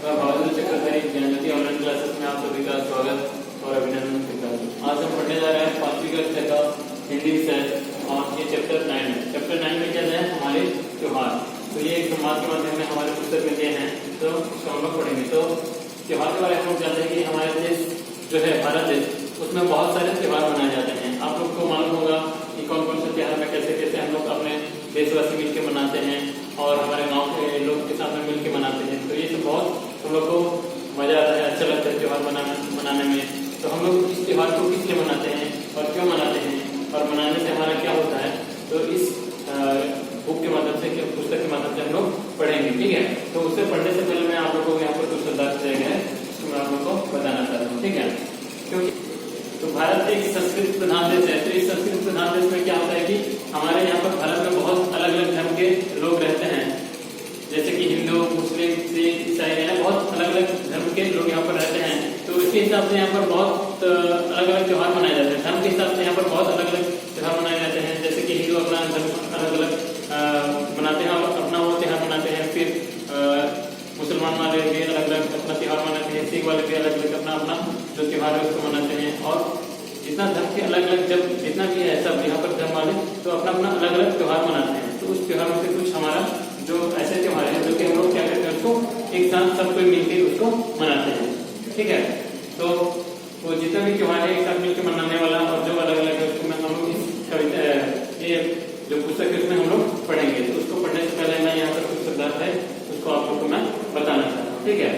मैं भावनाथ चक्रधारी Gyanjyoti online classes में आप सभी का स्वागत और अभिनंदन करता हूँ। आज हम पढ़ने जा रहे हैं 5वीं कक्षा का हिंदी विषय और ये चैप्टर 9 है। चैप्टर 9 में क्या है हमारे त्योहार। तो ये एक संवाद के माध्यम में हमारे पुस्तक में दिए हैं, तो उसको हम लोग पढ़ेंगे। तो त्योहार के बारे में हम लोग जानते हैं कि हमारे देश जो है भारत देश, उसमें बहुत सारे त्योहार मनाए जाते हैं। आप लोग को मालूम होगा कि कौन कौन से त्योहार में कैसे कैसे हम लोग अपने देशवासी मिलकर मनाते हैं और हमारे गांव के लोग के साथ में मिलकर मनाते हैं। तो ये सब बहुत हम लोग को मजा आता है, अच्छा लगता है त्योहार मनाने में। तो हम लोग इस त्योहार को किस लिए मनाते हैं और क्यों मनाते हैं और मनाने से हमारा क्या होता है, तो इस बुक के माध्यम से, पुस्तक के माध्यम से हम लोग पढ़ेंगे। ठीक है, तो उससे पढ़ने से पहले मैं आप लोगों को यहाँ पर कुछ शब्दार्थ दिए गए हैं, उसको मैं आप लोग को बताना चाहता हूँ। ठीक है, क्योंकि तो भारत एक संस्कृत प्रधान देश है। तो इस संस्कृत प्रधान देश में क्या होता है कि हमारे यहाँ पर भारत में बहुत अलग अलग धर्म के लोग रहते हैं, जैसे कि हिंदू, मुस्लिम, सिख, ईसाई, बहुत अलग अलग धर्म के लोग यहाँ पर रहते हैं। तो इसके हिसाब से यहाँ पर बहुत अलग अलग त्योहार मनाए जाते हैं। धर्म के हिसाब से यहाँ पर बहुत अलग अलग त्योहार मनाए जाते हैं। जैसे कि हिंदू अपना धर्म अलग अलग मनाते हैं, अपना वो त्योहार मनाते हैं। फिर मुसलमान वाले भी अलग अलग अपना त्योहार मनाते हैं, सिख वाले भी अलग अलग अपना अपना जो त्योहार है उसको मनाते हैं। और जितना धर्म के अलग अलग, जब जितना भी है सब यहाँ पर धर्म वाले तो अपना अपना अलग अलग त्योहार मनाते हैं। तो उस त्योहार में से कुछ हमारा जो ऐसे त्योहार है जो कि हम लोग क्या करते हैं, उसको एक साथ सब कोई मिलकर उसको मनाते हैं। ठीक है, तो वो जितना भी त्योहार है एक साथ मिलकर मनाने वाला और जो अलग अलग है उसको मैं हम लोग इस कविता ये जो पुस्तक है उसमें हम लोग पढ़ेंगे। तो उसको पढ़ने से पहले मैं यहाँ पर कुछ शब्दार्थ है उसको आप लोग को मैं बताना चाहता हूँ। ठीक है,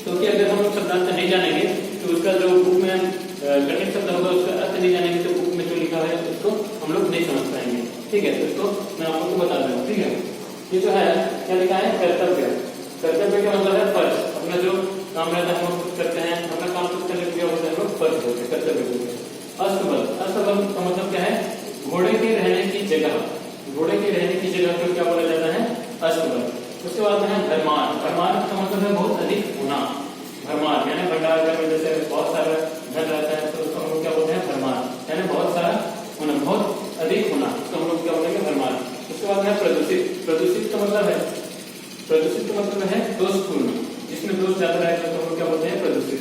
तो कि अगर हम लोग शब्दार्थ नहीं जानेंगे तो उसका जो बुक में कठिन शब्द होगा उसका अर्थ नहीं जानेंगे तो बुक में जो लिखा है उसको हम लोग नहीं समझ पाएंगे। ठीक है, तो उसको मैं आप लोग को बता दूँ। ठीक है, ये जो है क्या लिखा है, कर्तव्य। कर्तव्य का मतलब है फर्ज। अपना जो काम रहता है हम लोग करते हैं, अपना काम कुछ करने के लिए होता है हम लोग फर्ज होते हैं, कर्तव्य होते हैं। अस्तबल, अस्तबल का मतलब क्या है, घोड़े के रहने की जगह। घोड़े के रहने की जगह को क्या बोला जाता है, अस्तबल। उसके बाद है भरमार। भरमार का मतलब है बहुत अधिक होना। भरमार यानी भंडार घर में जैसे बहुत सारा धन रहता है तो उसको हम लोग क्या बोलते हैं, भरमार यानी बहुत सारा होना, बहुत अधिक होना, उसको हम लोग क्या बोलेंगे, भरमार। उसके बाद है प्रदूषित। प्रदूषित का मतलब है, प्रदूषित का मतलब है दोषपूर्ण, जिसमें दोष ज्यादा रहेगा तो हम लोग क्या बोलते हैं, प्रदूषित।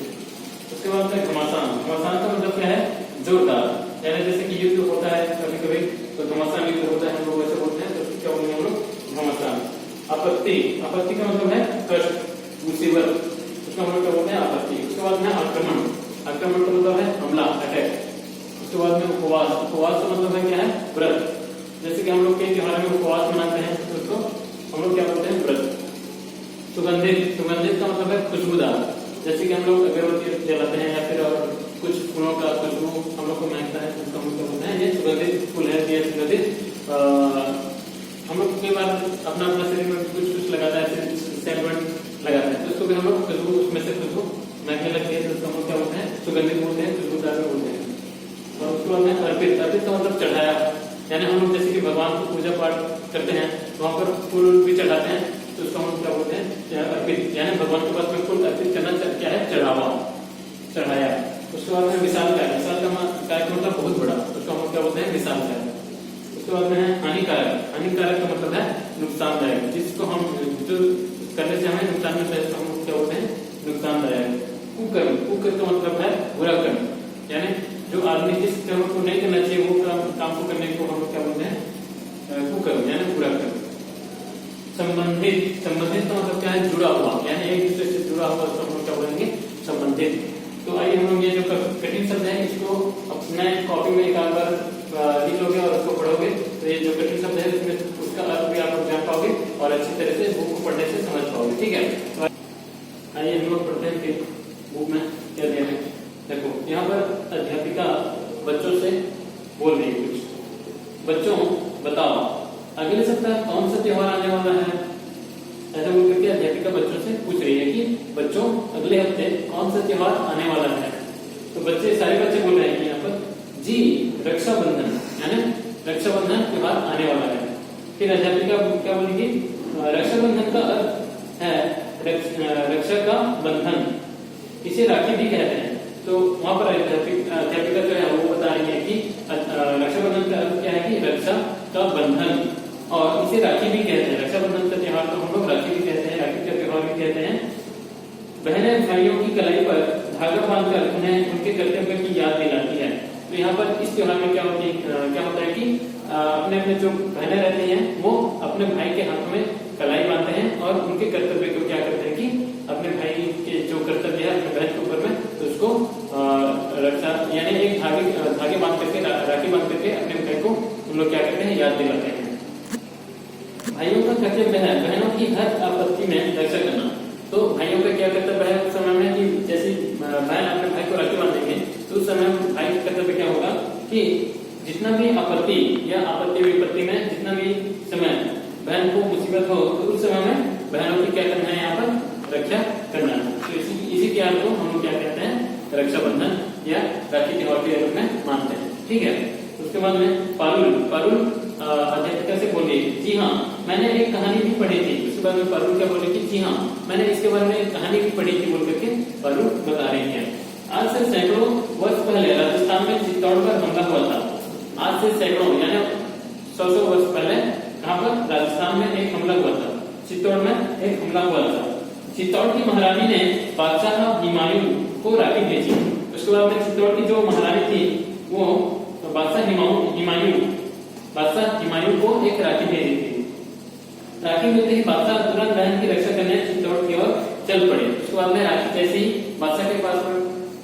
उसके बाद है घमासान। घमासान का मतलब क्या है, जोरदार, यानी जैसे कि युद्ध होता है कभी कभी तो घमासान युद्ध होता है, हम लोग ऐसे बोलते हैं, तो क्या बोलेंगे हम लोग, घमासान। आपत्ति। आपत्ति का मतलब है कष्ट, मुसीबत, उसका हम लोग क्या बोलते हैं, आपत्ति। उसके बाद में आक्रमण। आक्रमण का मतलब है हमला, अटैक। उसके बाद में उपवास। उपवास का मतलब है क्या है, व्रत। जैसे कि हम लोग के त्योहार में उपवास मनाते हैं तो उसको हम लोग क्या बोलते हैं, व्रत। सुगंधित। सुगंधित का मतलब है खुशबूदार, जैसे कि हम लोग अगरबत्ती जलाते हैं या फिर और कुछ फूलों का खुशबू हम लोग को महकता है, उसका हम लोग बोलते हैं ये सुगंधित फूल है, ये सुगंधित। हम लोग कई बार अपना अपना शरीर में कुछ कुछ लगाता है, सेंट लगाता है, तो उसको भी हम लोग खुशबू, उसमें से खुशबू महकने लगती है तो उसको हम लोग क्या बोलते हैं, सुगंधित बोलते हैं, खुशबूदार बोलते हैं। और उसके बाद में अर्पित। अर्पित का मतलब चढ़ाया, यानी हम लोग जैसे कि भगवान को पूजा पाठ करते हैं तो वहाँ पर फूल भी चढ़ाते हैं तो उसको हम क्या बोलते हैं, अर्पित, यानी भगवान के पास में फूल अर्पित करना क्या है, चढ़ावा, चढ़ाया। उसके बाद में विशाल काय। विशाल का मतलब बहुत बड़ा, उसको हम क्या बोलते हैं, विशाल काय। उसके बाद में है हानिकारक। हानिकारक का मतलब है नुकसानदायक, जिसको हम जो करने से हमें नुकसान मिलता है उसको हम क्या बोलते हैं, नुकसानदायक। कुकर्म। कुकर्म का मतलब है बुरा कर्म, यानी जो आदमी जिस कर्म को नहीं करना चाहिए वो काम को करने को हम लोग क्या बोलते हैं, कुकर्म यानी बुरा कर्म। संबंधित। संबंधित का मतलब क्या है, जुड़ा हुआ, यानी एक दूसरे से जुड़ा हुआ, उसको हम लोग क्या बोलेंगे, संबंधित। तो आइए हम लोग ये जो कठिन शब्द है इसको अपने कॉपी में एक बार लिख लोगे और उसको पढ़ोगे तो ये जो कठिन शब्द है उसमें उसका अर्थ भी आप लोग जान पाओगे और अच्छी तरह से बुक को पढ़ने से समझ पाओगे। ठीक है, आइए हम लोग पढ़ते हैं फिर बुक में क्या दिया है। देखो यहाँ पर अध्यापिका बच्चों से बोल रही है कुछ। बच्चों बताओ अगले सप्ताह कौन सा त्योहार आने वाला है, ऐसा बोल करके अध्यापिका बच्चों से पूछ रही है कि बच्चों अगले हफ्ते कौन सा त्योहार आने वाला है। तो बच्चे, सारे बच्चे बोल रहे हैं यहाँ पर जी रक्षाबंधन, यानी रक्षाबंधन त्योहार आने वाला है। फिर अध्यापिका क्या बोलेगी, रक्षाबंधन का अर्थ है रक्षा का बंधन, इसे राखी भी कहते हैं। तो वहां पर अध्यापिका जो है वो बता रही है कि रक्षाबंधन का अर्थ क्या है कि रक्षा का बंधन, और इसे राखी भी कहते हैं। रक्षाबंधन का त्योहार तो हम लोग राखी भी कहते हैं, राखी का त्योहार भी कहते हैं। बहनें भाइयों की कलाई पर धागा बांधकर उन्हें उनके कर्तव्य की याद दिलाती है। तो यहाँ पर इस त्योहार में क्या होता है कि अपने अपने जो बहनें रहती हैं वो अपने भाई के हाथ में कलाई बांधते हैं और उनके कर्तव्य को क्या करते हैं कि अपने भाई के जो कर्तव्य है अपने बहन के ऊपर में तो उसको रक्षा यानी एक धागे बांध करके राखी बांध करके अपने भाई को उन लोग क्या करते हैं याद दिलाते हैं। भाइयों का कर्तव्य है बहनों की हर आपत्ति में रक्षा करना। तो भाइयों का क्या कर्तव्य है उस समय में कि जैसे बहन अपने भाई को राखी बांधेंगे तो उस समय भाई का कर्तव्य क्या होगा कि जितना भी आपत्ति या आपत्ति विपत्ति में जितना भी समय बहन को मुसीबत हो तो उस समय में बहनों की क्या करना है यहाँ पर रक्षा करना है। तो इसी त्योहार को हम लोग क्या कहते हैं रक्षाबंधन या राखी त्योहार के रूप में मानते हैं। ठीक है, उसके बाद में पारुल अध्यापिका से बोली जी हाँ मैंने एक कहानी भी पढ़ी थी। उसके बाद में पारुल क्या बोले कि जी हाँ मैंने इसके बारे में एक कहानी भी पढ़ी थी बोल करके पारुल बता रही है। आज से सैकड़ों वर्ष पहले राजस्थान में चित्तौड़ पर हमला हुआ था। आज से सैकड़ों यानी 100 वर्ष पहले कहाँ पर राजस्थान में एक हमला हुआ था, चित्तौड़ में एक हमला हुआ था। चित्तौड़ की महारानी ने बादशाह हुमायूं को राखी भेजी। उसके बाद में चित्तौड़ की जो महारानी थी वो बादशाह हुमायूं को एक राखी भेजी थी। राखी मिलते ही बादशाह तुरंत बहन की रक्षा करने चित्तौड़ की ओर चल पड़े। उसके बाद में राखी जैसे ही बादशाह के पास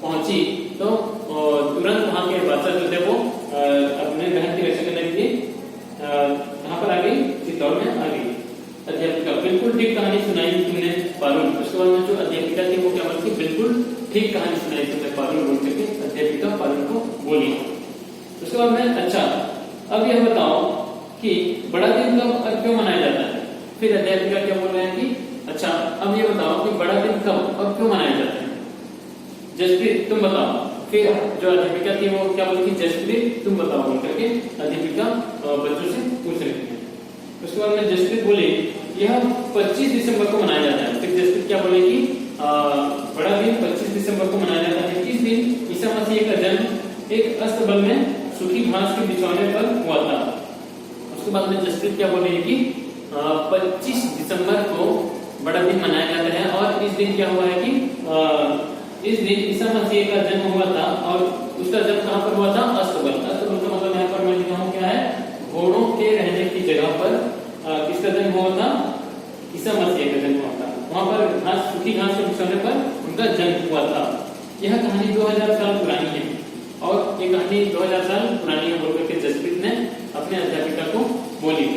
पहुंची तो तुरंत वहां के बादशाह जो थे वो अपने बहन की रक्षा करने के लिए कहाँ पर आ गई, चित्तौड़ में आ गई। अध्यापिका बिल्कुल ठीक कहानी सुनाई तुमने पारुल। उसके बाद में जो अध्यापिका थी वो क्या बोलती बिल्कुल ठीक कहानी सुनाई तुमने पारुल बोल करके अध्यापिका पारुल को बोली। उसके बाद में अच्छा अब यह बताओ कि बड़ा दिन कब और क्यों मनाया जाता है। फिर अध्यापिका क्या बोल रहे हैं कि अच्छा अब ये बताओ कि बड़ा दिन कब और क्यों मनाया जाता है। जसप्रीत तुम बताओ। फिर जो अध्यापिका थी वो क्या बोली कि जसप्रीत तुम बताओ बोल करके अध्यापिका बच्चों से पूछ रही थी। उसके बाद में जसप्रीत बोली यह 25 दिसंबर को मनाया जाता है। फिर जसप्रीत क्या बोले कि बड़ा दिन 25 दिसंबर को मनाया जाता है। इस दिन ईसा मसीह का जन्म एक अस्तबल में सूखी घास के बिछौने पर हुआ था। उसके बाद में जसप्रीत क्या बोले कि 25 दिसंबर को बड़ा दिन मनाया जाता है और इस दिन क्या हुआ है कि इस दिन ईसा मसीह का जन्म हुआ था और उसका जन्म कहाँ पर हुआ था, अस्तबल। अस्तबल का मतलब यहाँ पर मैं लिखा हूँ क्या है, घोड़ों के रहने की जगह पर किसका जन्म हुआ था, ईसा मसीह का जन्म हुआ था। वहां पर सूखी घास के बिछौने पर उनका जन्म हुआ था। यह कहानी 2000 साल पुरानी है और ये कहानी 2000 साल पुरानी है बोल करके जसप्रीत ने अपने अध्यापिका को बोली।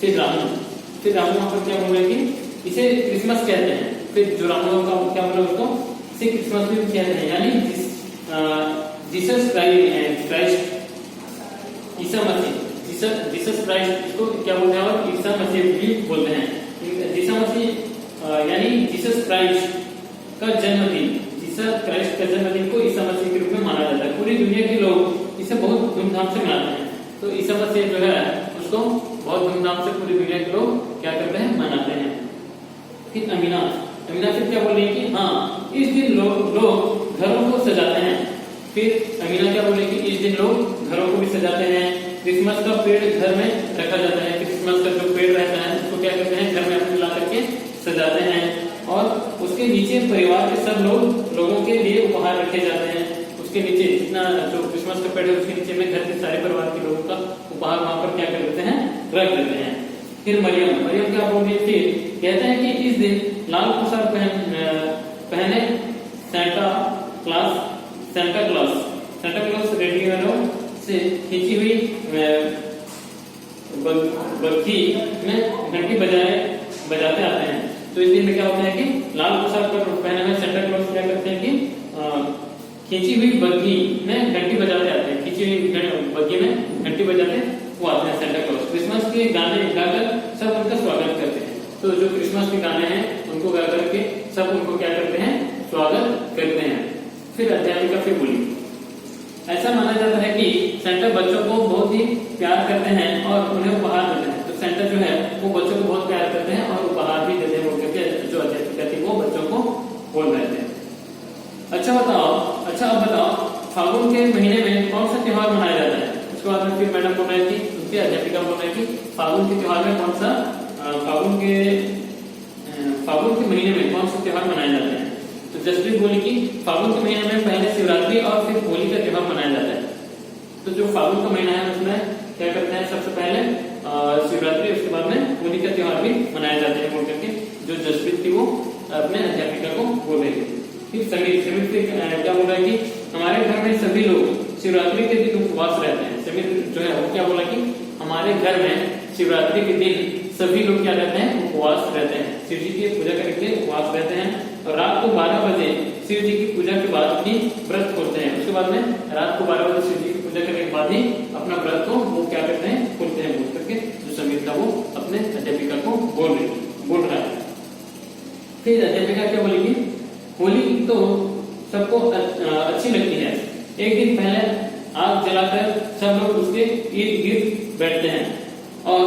फिर रामू वहां पर क्या बोल रहे कि इसे क्रिसमस कहते हैं। फिर जो रामू का क्या बोला उसको इसे क्रिसमस भी कहते हैं यानी Jesus Christ Isa Masih Jesus Christ इसको क्या बोलते हैं और ईसा मसीह भी बोलते हैं। ईसा मसीह यानी जीसस क्राइस्ट का जन्मदिन, जीसस क्राइस्ट का जन्मदिन को ईसा मसीह के रूप में माना जाता है। पूरी दुनिया के लोग इसे बहुत धूमधाम से मनाते हैं। तो ईसा मसीह जो है उसको बहुत धूमधाम से पूरी दुनिया के लोग क्या करते हैं, मनाते हैं। फिर अमीना फिर क्या बोल रही है कि हाँ इस दिन लोग घरों को सजाते हैं। फिर अमीना क्या बोले कि इस दिन लोग घरों को भी सजाते हैं। क्रिसमस का पेड़ घर में रखा जाता है। क्रिसमस का जो पेड़ रहता है उसको क्या करते हैं, घर में अपने ला करके सजाते हैं और उसके नीचे परिवार के सब लोगों के लिए उपहार रखे जाते हैं। उसके नीचे जितना जो क्रिसमस का पेड़ है उसके नीचे में घर के सारे परिवार के लोगों का उपहार वहां पर क्या कर देते हैं, रख देते हैं। फिर मरियम क्या बोल रही थी, कहते हैं कि इस दिन लाल पोशाक पहने सेंटा क्लॉस रेडियो से खींची हुई बत्ती में घंटी बजाते आते हैं। तो इस दिन में क्या होता है कि लाल पोशाक पहने हुए सेंटा क्लॉस क्या करते हैं कि खींची हुई बग्घी में घंटी बजाते आते हैं। खींची हुई बग्घी में घंटी बजाते वो आते हैं सेंटा क्लॉस। क्रिसमस के गाने गाकर सब उनका स्वागत करते हैं। तो जो क्रिसमस के गाने हैं उनको गा करके सब उनको क्या करते हैं, स्वागत करते हैं। फिर अध्यापिका फिर बोली ऐसा माना जाता है कि सेंटा बच्चों को बहुत ही प्यार करते हैं और उन्हें उपहार देते हैं। तो सेंटा जो है वो बच्चों को बहुत प्यार करते हैं और उपहार भी देते हैं बोल करके जो अध्यापिका थी वो बच्चों को बोल रहे थे। अच्छा अब बताओ फागुन के महीने में कौन सा त्योहार मनाया जाता है। उसके बाद में फिर मैडम बोल रही थी, उसके अध्यापिका बोल रही थी फागुन के त्योहार में कौन सा फागुन के महीने में कौन सा त्योहार मनाया जाता है। तो जसप्रीत बोली कि फागुन के महीने में पहले शिवरात्रि और फिर होली का त्योहार मनाया जाता है। तो जो फागुन का महीना है उसमें क्या करते हैं, सबसे पहले शिवरात्रि, उसके बाद में होली का त्योहार भी मनाया जाता है बोल करके जो जसप्रीत थी वो अपने अध्यापिका को बोल रही थी। फिर समीर क्या बोल रहा है कि हमारे घर में सभी लोग शिवरात्रि के दिन उपवास रहते हैं। समीर जो है वो क्या बोला कि हमारे घर में शिवरात्रि के दिन सभी लोग क्या रहते हैं, उपवास रहते हैं, शिव जी की पूजा करने के लिए उपवास रहते हैं। और रात को 12 बजे शिव जी की पूजा के बाद ही व्रत खोलते हैं। उसके बाद में रात को 12 बजे शिव जी की पूजा करने के बाद ही अपना व्रत को वो क्या करते हैं, खोलते हैं बोल करके जो समीर था वो अपने अध्यापिका को बोल रहा है। फिर अध्यापिका क्या बोलेगी, होली तो सबको अच्छी लगती है। एक दिन पहले आग जलाकर सब लोग उसके इर्द गिर्द बैठते हैं और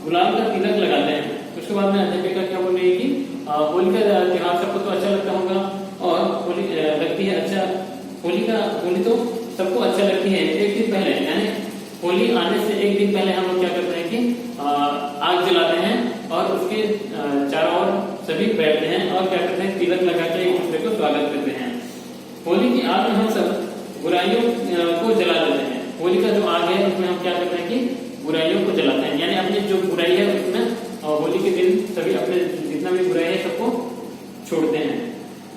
गुलाल का तिलक लगाते हैं। उसके बाद में अध्यापिका क्या बोल रही है कि होली का त्योहार सबको तो अच्छा लगता होगा और होली लगती है अच्छा, होली तो सबको अच्छा लगती है। एक दिन पहले यानी होली आने से एक दिन पहले हम लोग क्या करते हैं कि आग जलाते हैं और उसके चारों ओर सभी बैठते हैं और क्या करते हैं, तिलक लगा के एक दूसरे को स्वागत करते हैं। होली की आग में हम सब बुराइयों को जला देते हैं। होली का जो आग है उसमें हम क्या करते हैं कि बुराइयों को जलाते हैं, यानी अपनी जो बुराई है उसमें होली के दिन सभी अपने जितना भी बुराई है सबको छोड़ते हैं।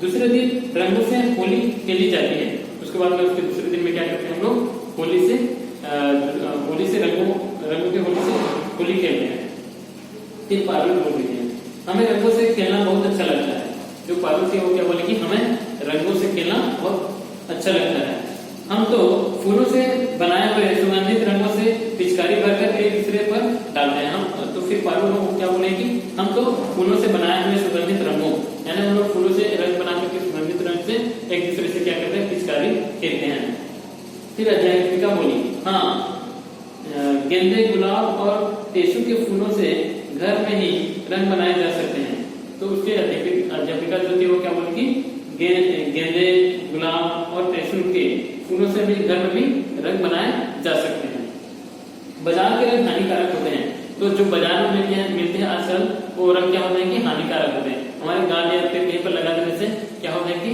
दूसरे दिन रंगों से होली खेली जाती है। उसके बाद में उसके दूसरे दिन में क्या करते हैं हम लोग, होली से रंगों के होली से होली खेलते हैं। फिर पारुल बोल रही है हमें रंगों से खेलना बहुत अच्छा लगता है। जो पारुल थी वो क्या बोले कि हमें रंगों से खेलना बहुत अच्छा लगता है। हम तो फूलों से बनाए हुए सुगंधित रंगों से पिचकारी भरकर एक दूसरे पर डालते हैं। हम तो फिर पारुल लोग क्या बोले कि हम तो फूलों से बनाए हुए सुगंधित रंगों, यानी हम लोग फूलों से रंग बना करके सुगंधित रंग से एक दूसरे से क्या करते हैं, पिचकारी खेलते हैं। फिर अध्यापिका बोली हाँ, गेंदे, गुलाब और टेसू के फूलों से घर में ही रंग बनाए जा सकते हैं। तो उसके अध्यापिका जो थी वो क्या बोली कि गेंदे, गुलाब और टेसू के फूलों से भी घर में भी रंग बनाए जा सकते हैं। बाजार के रंग हानिकारक होते हैं। तो जो बाजार में मिलते हैं आजकल वो रंग क्या होते हैं कि हानिकारक होते हैं। हमारे गाल या फिर कहीं पर लगा देने से क्या होता है कि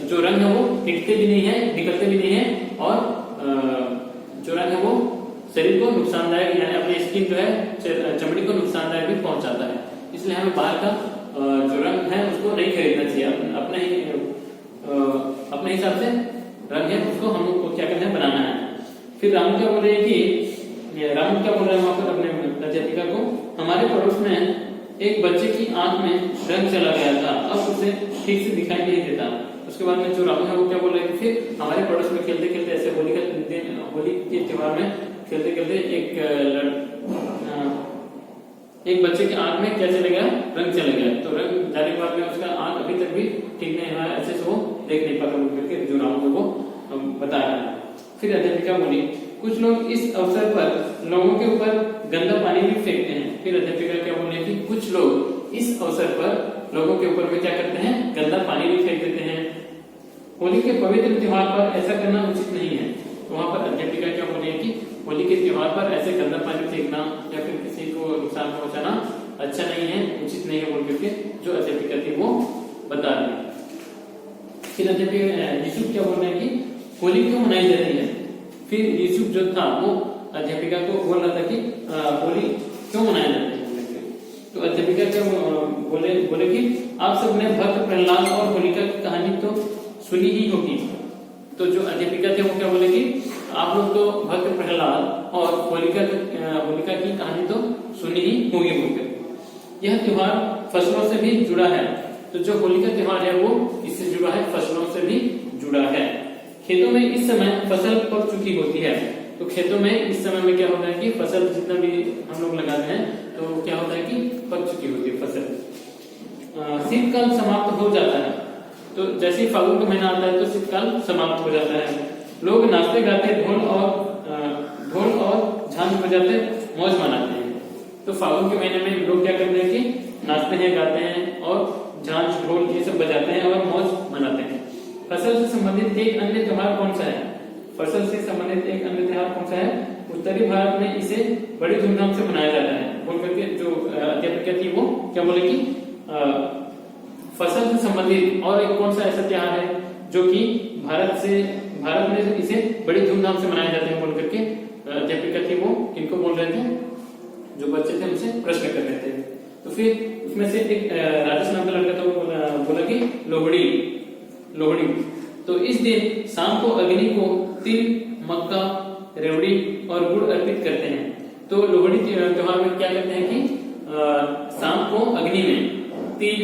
जो रंग है वो टिकते भी नहीं है, निकलते भी नहीं है और जो रंग है वो शरीर को नुकसानदायक यानी अपनी स्किन जो है चमड़ी को नुकसानदायक भी पहुंचाता है। इसलिए हमें बाहर का जो रंग है उसको नहीं खरीदना चाहिए। अपने हिसाब से रंग है उसको हम लोग को क्या करना है, बनाना है। फिर राम क्या बोल रहे हैं कि राम क्या बोल रहे हैं वहां पर अपने अध्यापिका को, हमारे पड़ोस में एक बच्चे की आंख में रंग चला गया था, अब उसे ठीक से दिखाई नहीं देता। उसके बाद में जो राम है वो क्या बोल रहे हैं, फिर हमारे पड़ोस में खेलते खेलते ऐसे होली के त्योहार में खेलते खेलते एक बच्चे की आंख में क्या चला गया, रंग चला गया। तो रंग जाने के बाद में उसका आंख अभी तक भी ठीक नहीं हुआ, ऐसे से वो देख नहीं पाता करके जो राम को बता रहा है। फिर अध्यापिका बोली कुछ लोग इस अवसर पर लोगों के ऊपर गंदा पानी भी फेंकते हैं। फिर अध्यापिका क्या बोल रही थी, कुछ लोग इस अवसर पर लोगों के ऊपर में क्या करते हैं, गंदा पानी भी फेंक देते हैं। होली के पवित्र त्योहार पर ऐसा करना उचित नहीं है। तो वहां पर अध्यापिका क्या बोल रही है कि होली के त्योहार पर ऐसे गंदा पानी फेंकना या फिर किसी को नुकसान पहुंचाना अच्छा नहीं है, उचित नहीं है बोल करके जो अध्यापिका थी वो बता रही है। फिर अध्यापिका यूसुफ क्या बोल रहे हैं कि होली क्यों मनाई जाती है। फिर यूसुफ जो था वो अध्यापिका को बोल रहा था कि होली क्यों मनाई जाती है। तो अध्यापिका क्या बोले कि आप सबने भक्त प्रहलाद और होलिका की कहानी तो सुनी ही होगी। तो जो अध्यापिका थे वो क्या बोले कि आप लोग तो भक्त प्रहलाद और होलिका की कहानी तो सुनी ही होगी बोलकर। यह त्योहार फसलों से भी जुड़ा है। तो जो होली का त्योहार है वो इससे जुड़ा है, फसलों से भी जुड़ा है। खेतों में इस समय फसल पक चुकी होती है। तो खेतों में इस समय में क्या होता है कि फसल जितना भी हम लोग लगाते हैं तो क्या होता है कि पक चुकी होती है फसल। शीतकाल समाप्त हो जाता है। तो जैसे ही फागुन का महीना आता है तो शीतकाल समाप्त हो जाता है। लोग नाचते गाते ढोल और झांझ बजाते मौज मनाते हैं। तो फागुन के महीने में लोग क्या करते हैं कि नाचते हैं, गाते हैं और झांझ ढोल ये सब बजाते हैं और मौज मनाते हैं। फसल से संबंधित एक अन्य त्योहार कौन सा है। फसल से संबंधित एक अन्य त्योहार कौन सा है। उत्तरी भारत में इसे बड़ी धूमधाम से मनाया जाता है बोल करके जो अध्यापिका थी वो क्या बोले कि फसल से संबंधित और एक कौन सा ऐसा त्योहार है जो कि भारत में इसे बड़ी धूमधाम से मनाए जाते हैं बोल करके अध्यापिका थी वो किनको बोल रहे थे, जो बच्चे थे उनसे प्रश्न कर रहे थे। तो फिर उसमें से एक राजेश नाम का लड़का था, वो बोला कि लोहड़ी। तो इस दिन शाम को अग्नि को तिल, मक्का, रेवड़ी और गुड़ अर्पित करते हैं। तो लोहड़ी त्योहार में क्या करते हैं कि शाम को अग्नि में तिल,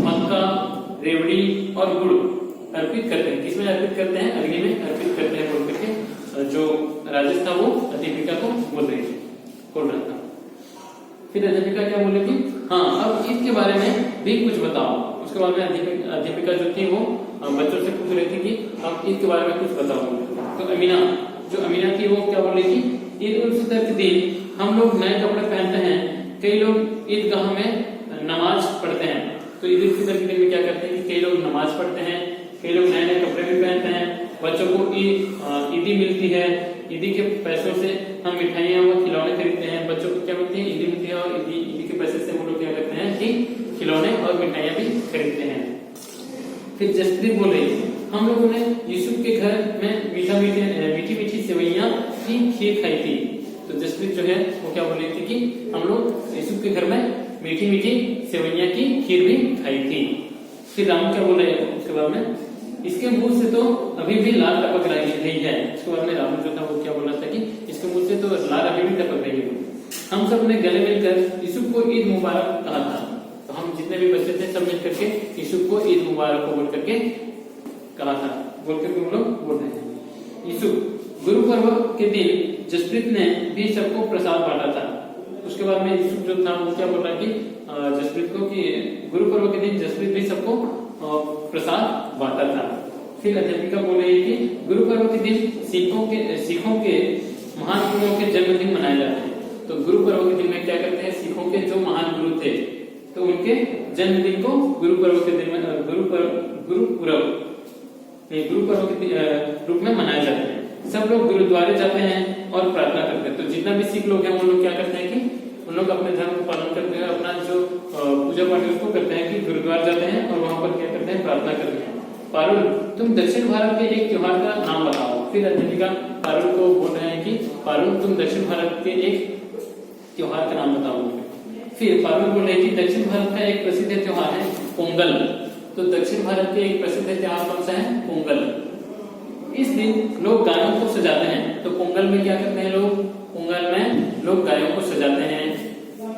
मक्का, रेवड़ी और गुड़ अर्पित करते हैं। किसमें अर्पित करते हैं? अग्नि में अर्पित करते हैं बोल करके जो राजेश था वो अध्यापिका को बोल रहा था। फिर अध्यापिका क्या बोले कि हाँ अब ईद के बारे में भी कुछ बताओ। उसके बाद में अध्यापिका जो थी वो बच्चों से पूछ रही थी कि अब ईद के बारे में कुछ बताओ। तो अमीना थी वो क्या बोली कि ईद उल फितर के दिन हम लोग नए कपड़े पहनते हैं, कई लोग ईदगाह में नमाज पढ़ते हैं। तो ईद उल फितर के दिन में क्या करते हैं कि कई लोग नमाज पढ़ते हैं, कई लोग नए नए कपड़े भी पहनते हैं, बच्चों को ईदी मिलती है, ईदी के पैसों से हम मिठाइयाँ व खिलौने खरीदते हैं। बच्चों को क्या मिलती है? ईदी मिलती है और ईदी के पैसे से वो लोग क्या करते हैं कि खिलौने और मिठाइयाँ भी खरीदते हैं। फिर जसप्रीत बोल रही है हम लोगों ने यूसुफ के घर में मीठी सेवइयां की खीर खाई थी। तो जसप्रीत जो है वो क्या बोल रही थी कि हम लोग यूसुफ के घर में मीठी सेवइयां की खीर भी खाई थी। फिर राम क्या बोल रहे हैं उसके बाद में, इसके मुंह से तो अभी भी लार टपक रही है। उसके बाद में राम जो था वो क्या बोल रहा था कि इसके मुंह से तो लार अभी भी टपक रही है। हम सब ने गले मिलकर यूसुफ को ईद मुबारक कहा था। तो हम जितने भी बच्चे थे सब मिल करके यूसुफ को ईद मुबारक को बोल करके कहा था, बोल करके हम लोग बोल रहे हैं। यूसुफ गुरु पर्व के दिन जसप्रीत ने भी सबको प्रसाद बांटा था। उसके बाद में यूसुफ जो था वो क्या बोल रहा है कि जसप्रीत को कि गुरु पर्व के दिन जसप्रीत भी सबको प्रसाद बांटा था। फिर अध्यापिका बोल रही है कि गुरु पर्व के दिन सिखों के महान गुरुओं के जन्मदिन मनाए जाते हैं। तो गुरु पर्व के दिन में क्या करते हैं, सिखों के जो महान गुरु थे तो उनके जन्मदिन को गुरु पर्व के दिन में गुरु पर्व के रूप में मनाए जाते हैं। सब लोग गुरुद्वारे जाते हैं और प्रार्थना करते हैं। तो जितना भी सिख लोग हैं वो लोग क्या करते हैं कि उन लोग अपने धर्म को पालन करते हैं, अपना जो पूजा पाठ है उसको करते हैं कि गुरुद्वार जाते हैं और वहां पर क्या करते हैं, प्रार्थना करते हैं। पारुल तुम दक्षिण भारत के एक त्योहार का नाम बताओ। फिर अध्यापिका पारुल को बोल रहे हैं कि पारुल तुम दक्षिण भारत के एक त्योहार का नाम बताओ। फिर पारुल बोल रहे हैं कि दक्षिण भारत का एक प्रसिद्ध त्योहार है पोंगल। तो दक्षिण भारत के एक प्रसिद्ध त्योहार कौन सा है? पोंगल। इस दिन लोग गायों को सजाते हैं। तो पोंगल में क्या करते हैं लोग? पोंगल में लोग गायों को सजाते हैं,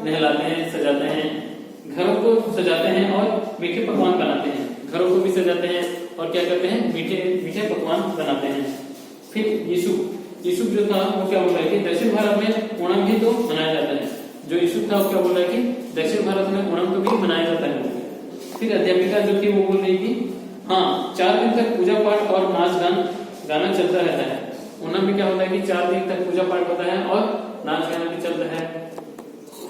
नहलाते हैं, सजाते हैं, घरों को सजाते हैं और मीठे पकवान बनाते हैं। घरों को भी सजाते हैं और क्या करते हैं, मीठे पकवान बनाते हैं। फिर यूसुफ जो था वो क्या बोल रहा है कि दक्षिण भारत में ओणम भी तो मनाया जाता है। जो यूसुफ था वो क्या बोल रहा है कि दक्षिण भारत में ओणम तो भी मनाया जाता है। फिर अध्यापिका जो थी वो बोल रही थी हाँ 4 दिन तक पूजा पाठ और नाच गाना चलता रहता है। ओणम में क्या होता है कि 4 दिन तक पूजा पाठ होता है और नाच गाना भी चलता है।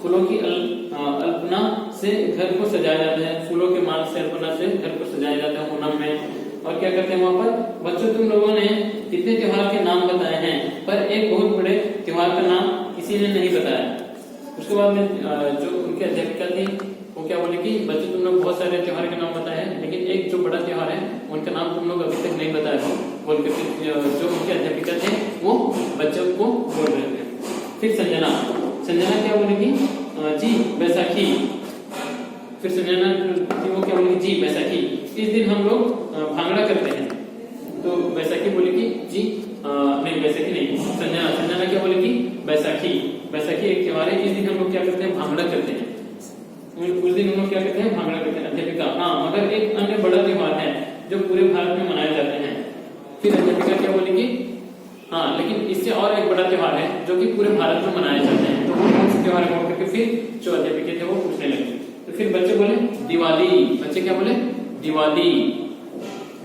फूलों की अल्पना से घर को सजाया जाता है। फूलों के माल से अल्पना से घर को सजाया जाता है ओणम में। और क्या करते हैं वहां पर, बच्चों तुम लोगों ने कितने त्योहार के नाम बताए हैं पर एक बहुत बड़े त्योहार का नाम किसी ने नहीं बताया। उसके बाद में जो उनकी अध्यापिका थी वो क्या बोले कि बच्चों तुम लोग बहुत सारे त्योहार के नाम बताए हैं लेकिन एक जो बड़ा त्योहार है उनका नाम तुम लोग अभी तक नहीं बताया बोल करके जो उनके अध्यापिका थे वो बच्चों को बोल रहे थे। फिर संजना क्या बोलेगी, जी बैसाखी। फिर संजना वो क्या बोलेगी, जी बैसाखी। इस दिन हम लोग भांगड़ा करते हैं। तो बैसाखी बोलेगी जी नहीं बैसाखी नहीं, संजना क्या बोलेगी, बैसाखी एक त्योहार है। इस दिन हम लोग क्या करते हैं, भांगड़ा करते हैं। उस दिन हम लोग क्या करते हैं, भांगड़ा करते हैं। अध्यापिका हाँ मगर एक अन्य बड़ा त्योहार है जो पूरे भारत में मनाए जाते हैं। फिर अध्यापिका क्या बोलेगी, हाँ लेकिन इससे और एक बड़ा त्योहार है जो कि पूरे भारत में मनाए जाते हैं। तो वो कौन सा त्योहार है करके फिर जो अध्यापिका थे वो पूछने लगे। तो फिर बच्चे बोले दिवाली। बच्चे क्या बोले, दिवाली।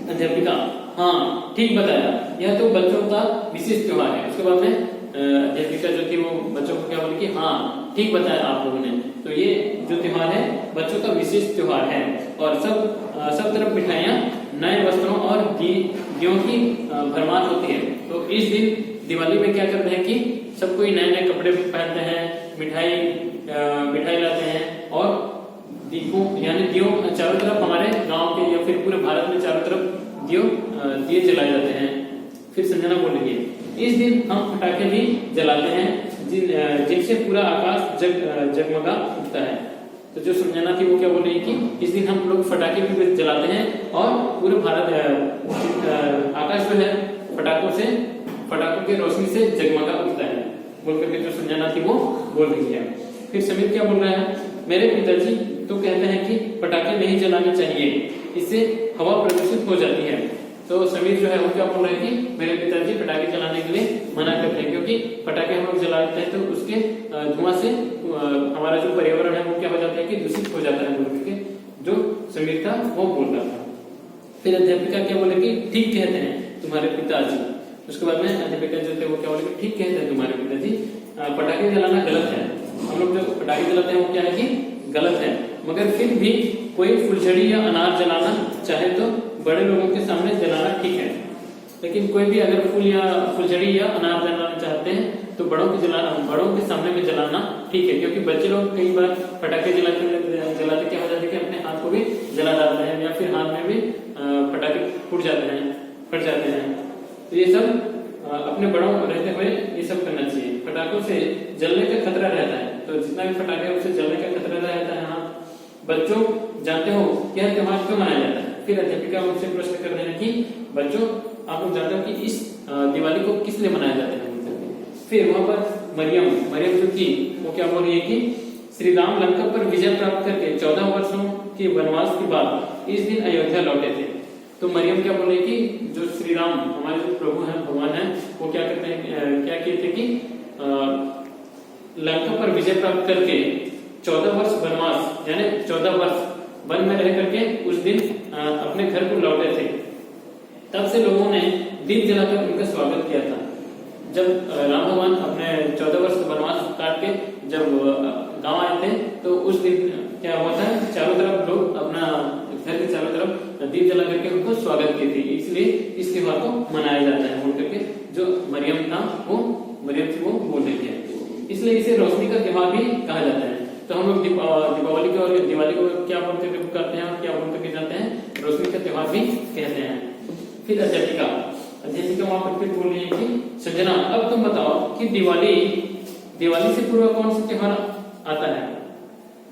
अध्यापिका हाँ ठीक बताया, यह तो बच्चों का विशेष त्योहार है। उसके बाद में अध्यापिका जो थी वो बच्चों को क्या बोली कि हाँ ठीक बताया आप लोगों ने। तो ये जो त्योहार है बच्चों का विशेष त्योहार है और सब तरफ मिठाइयाँ, नए वस्त्रों और दियों की भरमार होती है। तो इस दिन दिवाली में क्या करते हैं कि सब कोई नए नए कपड़े पहनते हैं, मिठाई लाते हैं और दीपों यानी दियो चारों तरफ हमारे गांव के या फिर पूरे भारत में चारों तरफ दिए जलाए जाते हैं। फिर संजना बोलेंगे इस दिन हम पटाखे भी जलाते हैं जिनसे पूरा आकाश जगमगा उठता है। तो जो संजना थी वो क्या बोल रही है कि इस दिन हम लोग पटाखे भी जलाते हैं और पूरे भारत आकाश जो है पटाखों की रोशनी से जगमगा उठता है बोल करके जो संजना थी वो बोल रही है। फिर समीर क्या बोल रहा है, मेरे पिताजी तो कहते हैं कि पटाखे नहीं जलाने चाहिए, इससे हवा प्रदूषित हो जाती है। तो समीर जो है वो क्या बोल रहे हैं कि मेरे पिताजी पटाखे जलाने के लिए मना करते हैं, क्योंकि पटाखे हम लोग जलाते हैं तो उसके धुआं से हमारा जो पर्यावरण है वो क्या हो जाता है कि दूषित हो जाता है बोल करके जो समीर था वो बोल रहा था। फिर अध्यापिका क्या बोले कि ठीक कहते हैं तुम्हारे पिताजी। उसके बाद में अध्यापिका जो थे वो क्या बोले कि ठीक कहते हैं तुम्हारे पिताजी, पटाखे जलाना गलत है। हम लोग जो पटाखे जलाते हैं वो क्या है कि गलत है, मगर फिर भी कोई फुलझड़ी या अनार जलाना चाहे तो बड़े लोगों के सामने जलाना ठीक है। लेकिन कोई भी अगर फुलझड़ी या अनार जलाना चाहते हैं तो बड़ों के सामने में जलाना ठीक है, क्योंकि बच्चे लोग कई बार पटाखे जलाते क्या हो जाता है कि अपने हाथ को भी जला डालते हैं या फिर हाथ में भी पटाखे फट जाते हैं। तो ये सब अपने बड़ों रहते हुए ये सब करना चाहिए। पटाखों से जलने का खतरा रहता है, तो जितना भी पटाखे है उससे जलने का खतरा रहता है। हाँ बच्चों, जानते हो यह त्योहार क्यों मनाया जाता है? फिर अध्यापिका उनसे प्रश्न कर रहे हैं कि बच्चों आप लोग जानते हो कि इस दिवाली को किस लिए मनाया जाता है? फिर वहां पर मरियम जो थी वो क्या बोल रही है कि श्री राम लंका पर विजय प्राप्त करके 14 वर्षों के वनवास के बाद इस दिन अयोध्या लौटे थे। तो मरियम क्या बोल रही है कि जो श्री राम हमारे जो प्रभु हैं, भगवान हैं, वो क्या करते हैं, क्या किए थे कि लंका पर विजय प्राप्त करके 14 वर्ष वनवास यानी 14 वर्ष वन में रह करके उस दिन अपने घर को लौटे थे। तब से लोगों ने दीप जलाकर उनका स्वागत किया था। जब राम भगवान अपने 14 वर्ष का वनवास काट के जब गांव आए थे तो उस दिन क्या हुआ था, चारों तरफ लोग अपना घर के चारों तरफ दीप जला करके उनको स्वागत किए थे। इसलिए इस त्योहार को मनाया जाता है बोल करके जो मरियम थी वो बोल रही है। इसलिए इसे रोशनी का त्योहार भी कहा जाता है। तो हम लोग दीपावली को और दिवाली को क्या बोल करके करते हैं और क्या बोल करके जानते हैं, रोशनी का त्योहार भी कहते हैं। फिर अध्यापिका वहां पर फिर बोल रही है कि संजना अब तुम बताओ कि दिवाली से पूर्व कौन सा त्योहार आता है?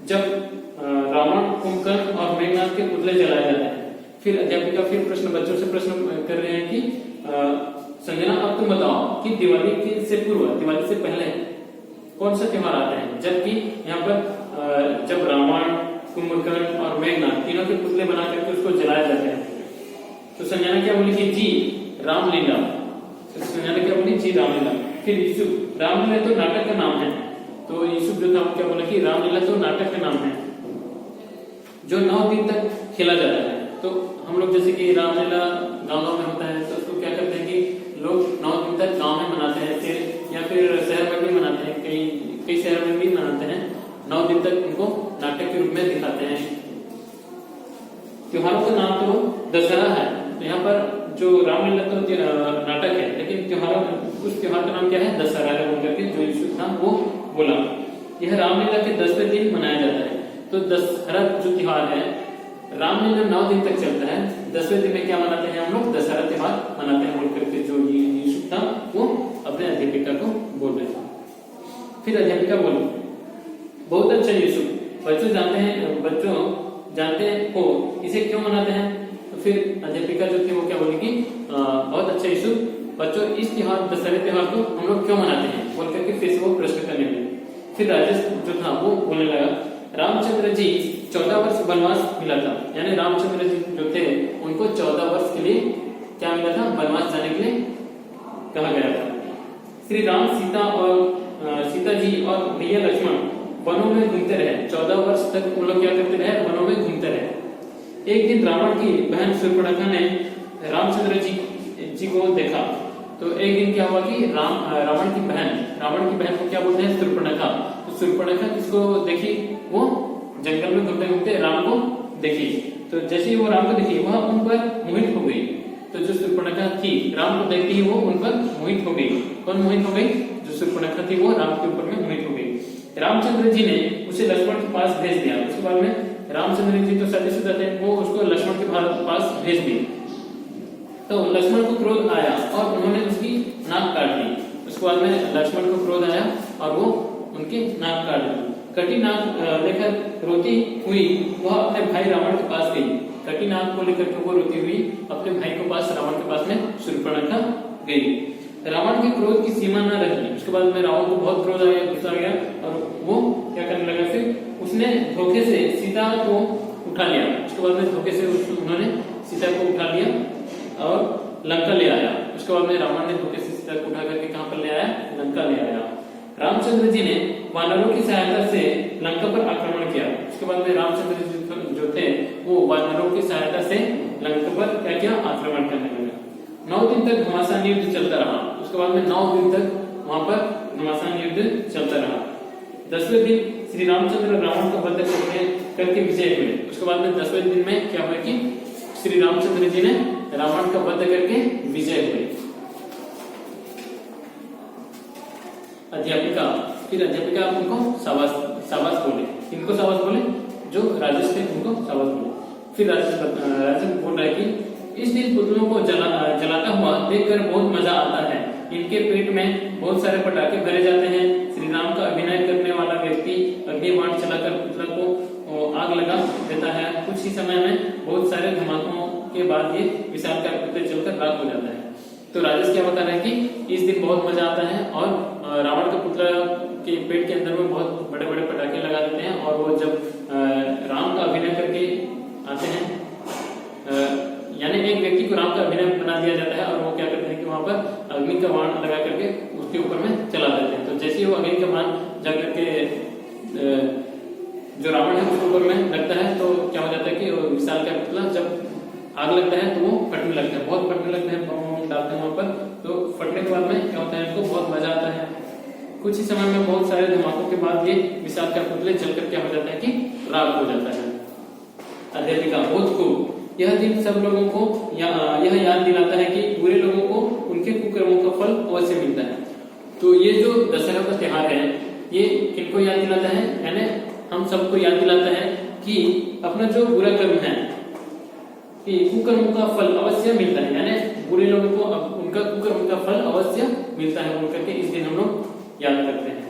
जब रावण, कुंभकर्ण और मेघनाथ के पुतले जलाए जाते हैं। फिर अध्यापिका फिर बच्चों से प्रश्न कर रहे हैं कि संजना अब तुम बताओ कि दिवाली से पूर्व, दिवाली से पहले कौन सा त्योहार आता है? जबकि यहाँ पर जब रावण, कुंभकर्ण और मेघनाथ तीनों के पुतले बना करके उसको जलाया जाता है। तो संजना क्या बोली कि जी रामलीला। संजना क्या बोली? जी रामलीला। फिर यूसुफ, रामलीला तो नाटक का नाम है। तो यूसुफ जो था वो क्या बोला कि रामलीला तो नाटक का नाम है जो 9 दिन तक खेला जाता है। तो हम लोग जैसे कि रामलीला गाँव में होता है तो उसको क्या करते हैं कि लोग 9 दिन तक गाँव में मनाते हैं, फिर शहर में भी मनाते हैं, कई शहर में भी मनाते हैं। 9 दिन तक उनको नाटक के रूप में दिखाते हैं। त्योहारों का नाम तो दशहरा है। तो यहाँ पर जो रामलीला तो नाटक है, लेकिन उस त्योहार का नाम क्या है? दशहरा है बोल करके जो यूसुफ था वो बोला। यह रामलीला के 10वें दिन मनाया जाता है। तो दशहरा जो त्योहार है, रामलीला 9 दिन तक चलता है, 10वें दिन में क्या मनाते हैं हम लोग? दशहरा त्योहार मनाते हैं बोल करके जो यूसुफ था वो अपने अध्यापिका को बोल रहे थे। फिर अध्यापिका बोली बहुत अच्छा यूसुफ, बच्चों जानते हो इसे क्यों मनाते हैं? तो फिर अध्यापिका जो थी वो क्या बोली कि बहुत अच्छा यूसुफ, बच्चों इस त्योहार दशहरे त्योहार को हम लोग क्यों मनाते हैं बोल करके फिर से वो प्रश्न करने लगे। फिर राजेश जो था वो बोलने लगा रामचंद्र जी 14 वर्ष वनवास मिला था, यानी रामचंद्र जी जो थे उनको 14 वर्ष के लिए क्या मिला था? वनवास जाने के लिए कहा गया था। श्री राम, सीता जी और भैया लक्ष्मण वनों में घूमते रहे। 14 वर्ष तक वो लोग क्या करते रहे? वनों में घूमते रहे। एक दिन रावण की बहन शूर्पणखा ने रामचंद्र जी को देखा। तो एक दिन क्या हुआ कि रावण की बहन को क्या बोलते हैं? शूर्पणखा। तो शूर्पणखा किसको देखी? वो जंगल में घूमते घूमते राम को देखी। तो जैसे ही वो राम को देखी वह उन पर मोहित हो गई। तो जो शूर्पणखा थी राम को देखती ही वो उन पर मोहित हो गई। कौन मोहित हो गई? जो शूर्पणखा थी वो राम के ऊपर में मोहित हो गई। रामचंद्र जी ने उसे लक्ष्मण के पास भेज दिया। उसके बाद में रामचंद्र जी तो शादीशुदा थे, वो उसको लक्ष्मण के पास भेज दिए। तो लक्ष्मण को क्रोध आया और उन्होंने उसकी नाक काट दी। उसके बाद में लक्ष्मण को क्रोध आया और वो उनकी नाक काट दी। कटी नाक लेकर रोती हुई वह अपने भाई रावण के पास गई। कटी नाक को लेकर के वो रोती हुई अपने भाई के पास, रावण के पास में शूर्पणखा गई। रावण के क्रोध की सीमा न रही। उसके बाद में रावण को बहुत क्रोध आया, गुस्सा आ गया और वो क्या करने लगा, फिर उसने धोखे से सीता को उठा लिया। उसके बाद में धोखे से उन्होंने सीता को उठा लिया और लंका ले आया। उसके बाद में रावण ने धोखे से सीता को उठा करके कहां पर ले आया, लंका ले आया। रामचंद्र जी ने वानरों की सहायता से लंका पर आक्रमण किया। उसके बाद में रामचंद्र जी जो थे वो वानरों की सहायता से लंका पर क्या किया, आक्रमण करने लगा। 9 दिन तक घमासान युद्ध चलता रहा। उसके बाद में 9 दिन तक वहां पर घमासान युद्ध चलता रहा। 10वें दिन श्री रामचंद्र रावण का वध करके विजय हुए। उसके बाद में 10वें दिन में क्या हुआ कि श्री रामचंद्र जी ने रावण का वध करके विजय हुए। अध्यापिका, फिर अध्यापिका उनको शाबाश बोले। किनको शाबाश बोले, जो राजेश थे उनको शाबाश बोले। फिर राजेश बोल रहा है कि इस दिन पुतलों को जलाता हुआ देखकर बहुत मजा आता है। इनके पेट में बहुत सारे पटाखे भरे जाते हैं। श्री राम का अभिनय करने वाला व्यक्ति अग्निबाण चलाकर पुतला को आग लगा देता है। कुछ ही समय में बहुत सारे धमाकों के बाद ये विशालकाय पुतले जलकर राख हो जाता है। तो राजेश क्या बता रहे हैं कि इस दिन बहुत मजा आता है और रावण का पुतला के पेट के अंदर में बहुत बड़े बड़े पटाखे लगा देते हैं और वो जब राम का अभिनय करके आते हैं, यानी एक व्यक्ति को राम का अभिनय बना दिया जाता है और वो क्या करते हैं कि वहां पर अग्नि का बाण लगा करके उसके ऊपर में चला देते हैं। तो जैसे ही वो अग्नि का बाण जाकर के जो रावण है उसके ऊपर में लगता है तो क्या हो जाता है कि विशालकाय पुतला जब आग लगता है तो वो फटने लगता है, बहुत फटने लगता है, बम डालते हैं वहां पर। तो फटने के बाद में क्या होता है, इनको बहुत मजा आता है। कुछ ही समय में बहुत सारे धमाकों के बाद ये विशालकाय पुतले जलकर क्या हो जाता है कि राख हो जाता है। अध्यापिका, बहुत खूब। यह दिन सब लोगों को यह याद दिलाता है कि बुरे लोगों को उनके कुकर्मों का फल अवश्य मिलता है। तो ये जो दशहरा का त्योहार है ये किनको याद दिलाता है, यानी हम सबको याद दिलाता है कि अपना जो बुरा कर्म है कि कुकर्म का फल अवश्य मिलता है, यानी बुरे लोगों को उनका कुकर्म का फल अवश्य मिलता है बोल करके इस दिन हम लोग याद करते हैं।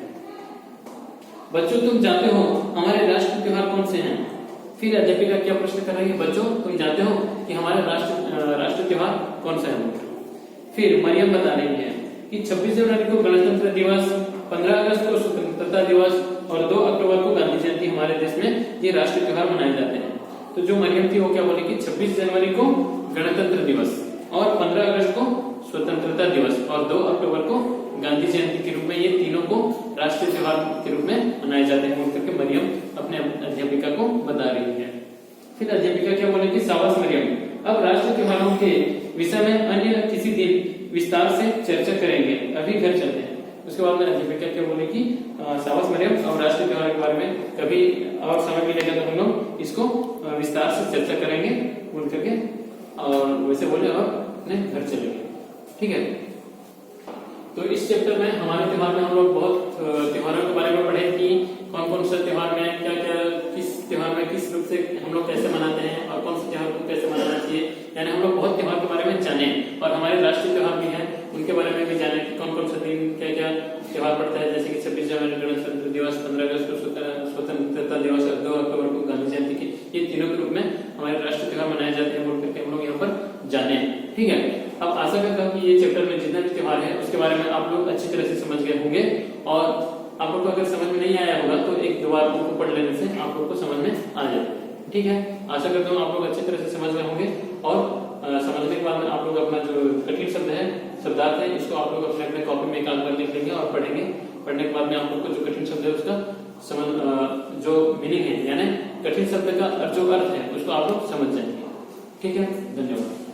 बच्चों, तुम जानते हो हमारे राष्ट्रीय त्योहार कौन से हैं? फिर अध्यापिका क्या प्रश्न कर रही है, बच्चों तुम जानते हो कि हमारा राष्ट्रीय त्योहार कौन सा है? फिर मरियम बता रही है कि 26 जनवरी को गणतंत्र दिवस, 15 अगस्त को स्वतंत्रता दिवस और 2 अक्टूबर को गांधी जयंती हमारे देश में ये राष्ट्रीय त्योहार मनाए जाते हैं। तो जो मरियम थी वो क्या बोली कि 26 जनवरी को गणतंत्र दिवस और 15 अगस्त को स्वतंत्रता दिवस और 2 अक्टूबर को गांधी जयंती के रूप में ये तीनों को राष्ट्रीय त्योहार के रूप में मनाए जाते हैं करके मरियम अपने अध्यापिका को बता रही है। फिर अध्यापिका क्या बोले कि शाबाश मरियम, अब राष्ट्रीय त्योहारों के विषय में अन्य किसी दिन विस्तार से चर्चा करेंगे, अभी घर चलते हैं। उसके बाद में अध्यापिका क्या बोले कि शाबाश मरियम, अब राष्ट्रीय त्योहार के बारे में कभी और समय मिलेगा तो हम लोग इसको विस्तार से चर्चा करेंगे बोल करके और वैसे बोले और अपने घर चलेंगे। ठीक है, तो इस चैप्टर में हमारे त्योहार में हम लोग बहुत त्योहारों के बारे में पढ़े कि कौन कौन सा त्योहार में क्या क्या, किस त्योहार में किस रूप से हम लोग कैसे मनाते हैं और कौन से त्योहार को कैसे मनाना चाहिए, यानी हम लोग बहुत त्योहार के बारे में जाने और हमारे राष्ट्रीय त्योहार भी हैं उनके बारे में भी जाने कि कौन कौन सा दिन क्या क्या त्योहार पड़ता है, जैसे कि 26 जनवरी गणतंत्र दिवस, 15 अगस्त को स्वतंत्रता दिवस और 2 अक्टूबर को गांधी जयंती की, ये तीनों के रूप में हमारे राष्ट्रीय त्योहार मनाए जाते हैं बोल करके हम लोग यहाँ पर जाने। ठीक है, अब आशा करता हूँ कि ये चैप्टर में जितना भी त्योहार है उसके बारे में आप लोग अच्छी तरह से समझ गए होंगे और आप लोग को अगर समझ में नहीं आया होगा तो एक दो बार उनको पढ़ लेने से आप लोग को समझ में आ जाए। ठीक है, आशा करता हूँ आप लोग अच्छी तरह से समझ गए होंगे और समझने के बाद में आप लोग अपना जो कठिन शब्द है, शब्दार्थ है, इसको आप लोग अपने अपने कॉपी में एकांत कर लिख लेंगे और पढ़ेंगे। पढ़ने के बाद में आप लोग को जो कठिन शब्द है उसका समझ जो मीनिंग है यानी कठिन शब्द का जो अर्थ है उसको आप लोग समझ जाएंगे। ठीक है, धन्यवाद।